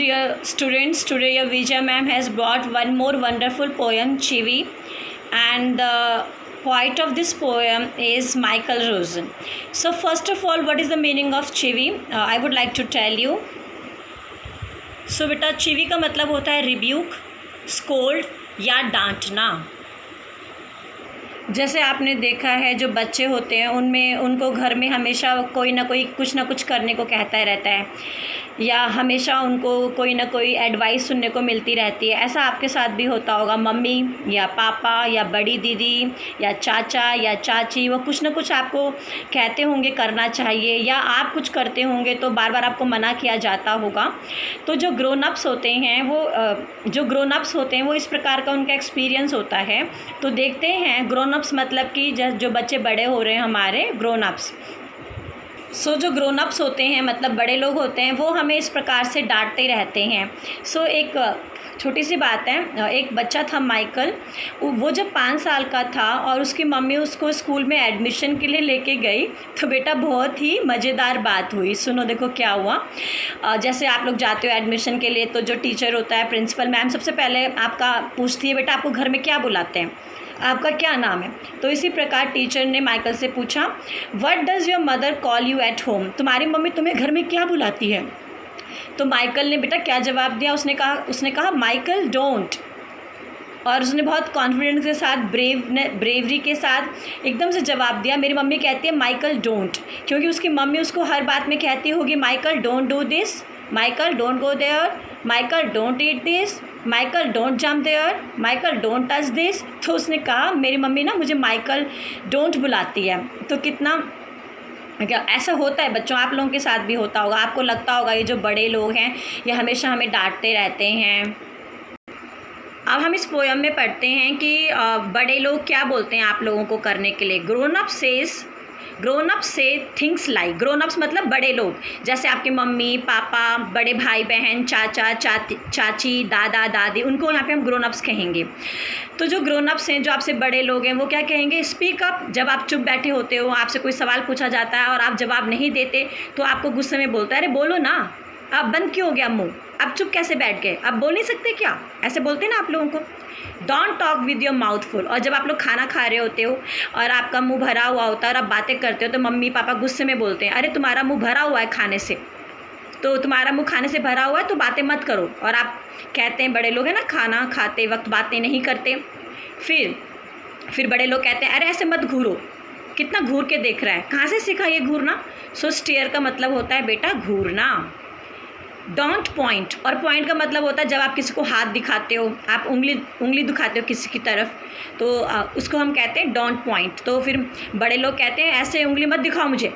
dear students, today your Vijay ma'am has brought one more wonderful poem, Chivi, and the poet of this poem is Michael Rosen. So first of all, what is the meaning of Chivi? I would like to tell you. So बेटा चिवी का मतलब होता है rebuke, scold या डांटना। जैसे आपने देखा है जो बच्चे होते हैं उनमें उनको घर में हमेशा कोई ना कोई कुछ ना कुछ करने को कहता रहता है या हमेशा उनको कोई ना कोई एडवाइस सुनने को मिलती रहती है। ऐसा आपके साथ भी होता होगा। मम्मी या पापा या बड़ी दीदी या चाचा या चाची वो कुछ ना कुछ आपको कहते होंगे करना चाहिए, या आप कुछ करते होंगे तो बार बार आपको मना किया जाता होगा। तो जो ग्रोन अप्स होते हैं वो इस प्रकार का उनका एक्सपीरियंस होता है। तो देखते हैं ग्रोन अप्स मतलब कि जो बच्चे बड़े हो रहे हैं हमारे ग्रोन अप्स। जो ग्रोन अप्स होते हैं मतलब बड़े लोग होते हैं वो हमें इस प्रकार से डांटते रहते हैं। एक छोटी सी बात है, एक बच्चा था माइकल, वो जब 5 साल का था और उसकी मम्मी उसको स्कूल में एडमिशन के लिए लेके गई तो बेटा बहुत ही मज़ेदार बात हुई। सुनो देखो क्या हुआ। जैसे आप लोग जाते हो एडमिशन के लिए तो जो टीचर होता है प्रिंसिपल मैम सबसे पहले आपका पूछती है बेटा आपको घर में क्या बुलाते हैं, आपका क्या नाम है। तो इसी प्रकार टीचर ने माइकल से पूछा what does your mother call you at home, तुम्हारी मम्मी तुम्हें घर में क्या बुलाती है। तो माइकल ने बेटा क्या जवाब दिया, उसने कहा माइकल डोंट। और उसने बहुत कॉन्फिडेंस के साथ ब्रेवरी के साथ एकदम से जवाब दिया मेरी मम्मी कहती है माइकल डोंट, क्योंकि उसकी मम्मी उसको हर बात में कहती होगी Michael don't do this, Michael don't go there, Michael don't eat this, Michael don't jump there, Michael don't touch this. तो उसने कहा मेरी मम्मी ना मुझे माइकल डोंट बुलाती है। तो कितना क्या ऐसा होता है बच्चों, आप लोगों के साथ भी होता होगा। आपको लगता होगा ये जो बड़े लोग हैं ये हमेशा हमें डांटते रहते हैं। अब हम इस पोएम में पढ़ते हैं कि बड़े लोग क्या बोलते हैं आप लोगों को करने के लिए। ग्रोन अप से थिंग्स लाइक, ग्रोन अप्स मतलब बड़े लोग, जैसे आपके मम्मी पापा, बड़े भाई बहन, चाचा चाची, दादा दादी, उनको यहाँ पे हम ग्रोन अप्स कहेंगे। तो जो ग्रोन अप्स हैं, जो आपसे बड़े लोग हैं, वो क्या कहेंगे स्पीक अप। जब आप चुप बैठे होते हो, आपसे कोई सवाल पूछा जाता है और आप जवाब नहीं देते तो आपको गुस्से में बोलता है अरे बोलो ना, अब बंद क्यों हो गया मुँह, अब चुप कैसे बैठ गए, अब बोल नहीं सकते क्या, ऐसे बोलते हैं ना आप लोगों को। Don't talk with your mouth full. और जब आप लोग खाना खा रहे होते हो और आपका मुंह भरा हुआ होता है और आप बातें करते हो तो मम्मी पापा गुस्से में बोलते हैं अरे तुम्हारा मुंह भरा हुआ है खाने से, तो तुम्हारा मुंह खाने से भरा हुआ है तो बातें मत करो। और आप कहते हैं बड़े लोग हैं ना खाना खाते वक्त बातें नहीं करते। फिर बड़े लोग कहते हैं अरे ऐसे मत घूरो, कितना घूर के देख रहा है, कहाँ से सीखा ये घूरना। स्टेयर का मतलब होता है बेटा घूरना। डोंट पॉइंट, और पॉइंट का मतलब होता है जब आप किसी को हाथ दिखाते हो, आप उंगली दिखाते हो किसी की तरफ, तो उसको हम कहते हैं डोंट पॉइंट। तो फिर बड़े लोग कहते हैं ऐसे उंगली मत दिखाओ मुझे,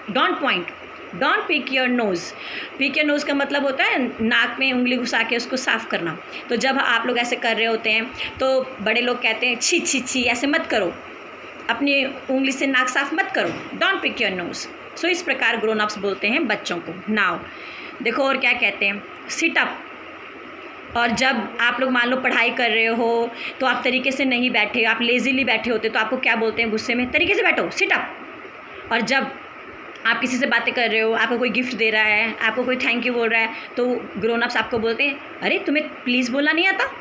don't point. Don't pick your nose, pick your nose का मतलब होता है नाक में उंगली घुसा के उसको साफ़ करना। तो जब आप लोग ऐसे कर रहे होते हैं तो बड़े लोग कहते हैं छी छी छी ऐसे मत करो, अपनी उंगली से नाक साफ मत करो, डोंट पिक योर नोज़। सो इस प्रकार ग्रोन अप्स बोलते हैं बच्चों को। नाउ देखो और क्या कहते हैं, सिट अप। और जब आप लोग मान लो पढ़ाई कर रहे हो तो आप तरीके से नहीं बैठे, आप लेज़ीली बैठे होते तो आपको क्या बोलते हैं गुस्से में, तरीके से बैठो, सिट अप। और जब आप किसी से बातें कर रहे हो, आपको कोई गिफ्ट दे रहा है, आपको कोई थैंक यू बोल रहा है, तो ग्रोन अप्स आपको बोलते हैं अरे तुम्हें प्लीज़ बोलना नहीं आता।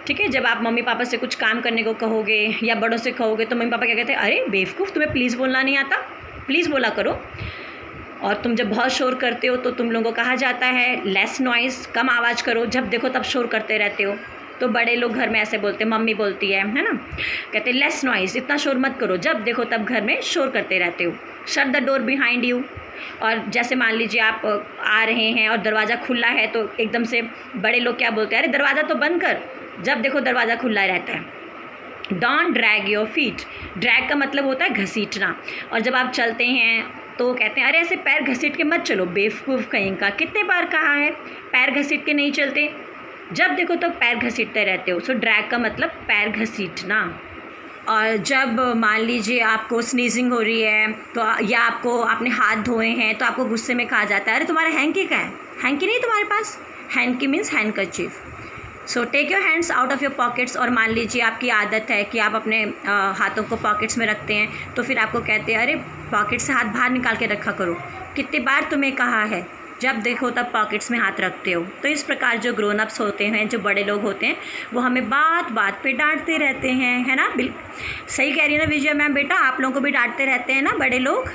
ठीक है, जब आप मम्मी पापा से कुछ काम करने को कहोगे या बड़ों से कहोगे तो मम्मी पापा क्या कहते हैं अरे बेवकूफ़ तुम्हें प्लीज़ बोलना नहीं आता, प्लीज़ बोला करो। और तुम जब बहुत शोर करते हो तो तुम लोगों को कहा जाता है लेस नॉइज़, कम आवाज़ करो, जब देखो तब शोर करते रहते हो। तो बड़े लोग घर में ऐसे बोलते हैं, मम्मी बोलती है ना, कहते हैं लेस नॉइज़, इतना शोर मत करो, जब देखो तब घर में शोर करते रहते हो। Shut the door behind you. और जैसे मान लीजिए आप आ रहे हैं और दरवाज़ा खुला है तो एकदम से बड़े लोग क्या बोलते हैं अरे दरवाज़ा तो बंद कर, जब देखो दरवाज़ा खुला रहता है। Don't drag your feet, drag का मतलब होता है घसीटना। और जब आप चलते हैं तो कहते हैं अरे ऐसे पैर घसीट के मत चलो, बेवकूफ़ कहीं का, कितने बार कहा है पैर घसीट के नहीं चलते, जब देखो तो पैर घसीटते रहते हो। सो ड्रैग का मतलब पैर घसीटना। और जब मान लीजिए आपको स्नीजिंग हो रही है तो या आपने हाथ धोए हैं तो आपको गुस्से में कहा जाता है अरे तुम्हारा हैंकी कहाँ है, हैंकी नहीं तुम्हारे पास, hanky means handkerchief. So take your hands out of your pockets. और मान लीजिए आपकी आदत है कि आप अपने हाथों को पॉकेट्स में रखते हैं तो फिर आपको कहते हैं अरे पॉकेट से हाथ बाहर निकाल के रखा करो, कितनी बार तुम्हें कहा है, जब देखो तब पॉकेट्स में हाथ रखते हो। तो इस प्रकार जो ग्रोन अप्स होते हैं, जो बड़े लोग होते हैं, वो हमें बात बात पे डांटते रहते हैं, है ना। सही कह रही है ना विजय मैम बेटा, आप लोगों को भी डांटते रहते हैं ना बड़े लोग।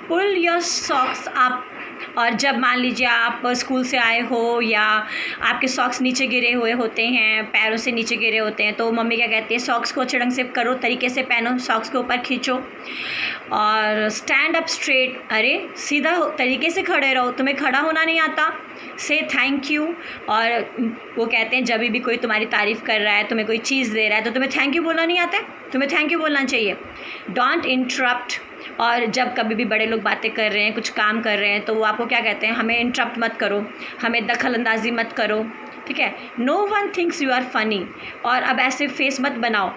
पुल योर सॉक्स अप, और जब मान लीजिए आप स्कूल से आए हो या आपके सॉक्स नीचे गिरे हुए होते हैं, पैरों से नीचे गिरे होते हैं, तो मम्मी क्या कहती है, सॉक्स को अच्छे ढंग से करो, तरीके से पहनो, सॉक्स के ऊपर खींचो। और स्टैंड अप स्ट्रेट, अरे सीधा तरीके से खड़े रहो, तुम्हें खड़ा होना नहीं आता। से थैंक यू, और वो कहते हैं जब भी कोई तुम्हारी तारीफ़ कर रहा है, तुम्हें कोई चीज़ दे रहा है, तो तुम्हें थैंक यू बोलना नहीं आता है, तुम्हें थैंक यू बोलना चाहिए। डोंट इंटरप्ट, और जब कभी भी बड़े लोग बातें कर रहे हैं, कुछ काम कर रहे हैं, तो वो आपको क्या कहते हैं, हमें इंटरप्ट मत करो, हमें दखल अंदाजी मत करो, ठीक है। No one thinks you are funny, और अब ऐसे फेस मत बनाओ,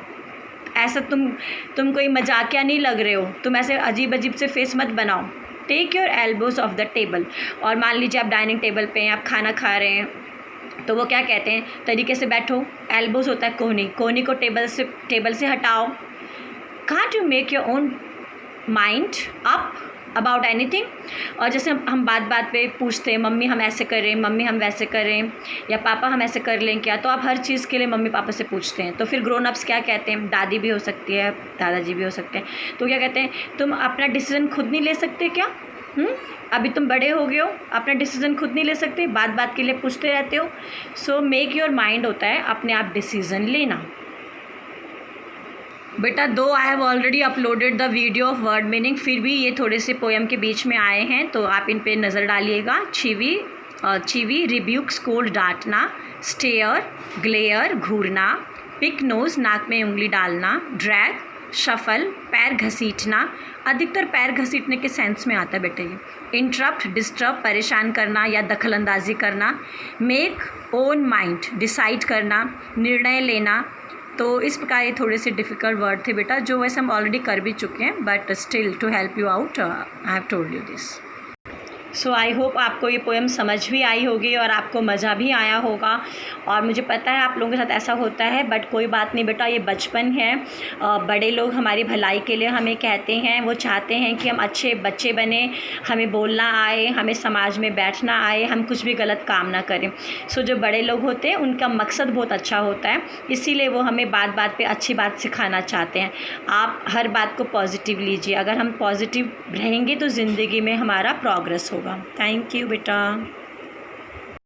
ऐसा तुम कोई मजाकिया नहीं लग रहे हो, तुम ऐसे अजीब अजीब से फेस मत बनाओ। Take your elbows off the table, और मान लीजिए आप डाइनिंग टेबल पे हैं, आप खाना खा रहे हैं, तो वो क्या कहते हैं, तरीके से बैठो। एल्बोज होता है कोहनी, कोहनी को टेबल से हटाओ। Can't you make your own mind up about anything, और जैसे हम बात बात पे पूछते हैं, मम्मी हम ऐसे करें, मम्मी हम वैसे करें, या पापा हम ऐसे कर लें क्या, तो आप हर चीज़ के लिए मम्मी पापा से पूछते हैं। तो फिर ग्रोन अप्स क्या कहते हैं, दादी भी हो सकती है, दादाजी भी हो सकते हैं, तो क्या कहते हैं, तुम अपना डिसीज़न खुद नहीं ले सकते क्या? अभी तुम बड़े हो गए हो, अपना डिसीज़न खुद नहीं ले सकते, बात बात के लिए पूछते रहते हो। सो मेक योर माइंड होता है अपने आप डिसीज़न लेना। बेटा दो I have already uploaded the video of word meaning, फिर भी ये थोड़े से पोएम के बीच में आए हैं, तो आप इन पे नज़र डालिएगा। चीवी रिब्यूक स्कोल्ड डांटना, स्टेयर ग्लेयर घूरना, पिक नोज नाक में उंगली डालना, ड्रैग शफल पैर घसीटना, अधिकतर पैर घसीटने के सेंस में आता है बेटा ये। इंटरप्ट डिस्टर्ब परेशान करना या दखलंदाजी करना। मेक ओन माइंड डिसाइड करना, निर्णय लेना। तो इस प्रकार ये थोड़े से डिफ़िकल्ट वर्ड थे बेटा, जो वैसे हम ऑलरेडी कर भी चुके हैं, but still to help you out I have told you this. So I hope आपको ये पोएम समझ भी आई होगी और आपको मज़ा भी आया होगा। और मुझे पता है आप लोगों के साथ ऐसा होता है, बट कोई बात नहीं बेटा, ये बचपन है। बड़े लोग हमारी भलाई के लिए हमें कहते हैं, वो चाहते हैं कि हम अच्छे बच्चे बने, हमें बोलना आए, हमें समाज में बैठना आए, हम कुछ भी गलत काम ना करें। सो जो बड़े लोग होते हैं उनका मकसद बहुत अच्छा होता है, इसीलिए वो हमें बात बात पे अच्छी बात सिखाना चाहते हैं। आप हर बात को पॉजिटिव लीजिए, अगर हम पॉजिटिव रहेंगे तो ज़िंदगी में हमारा प्रोग्रेस होगा। थैंक यू बेटा।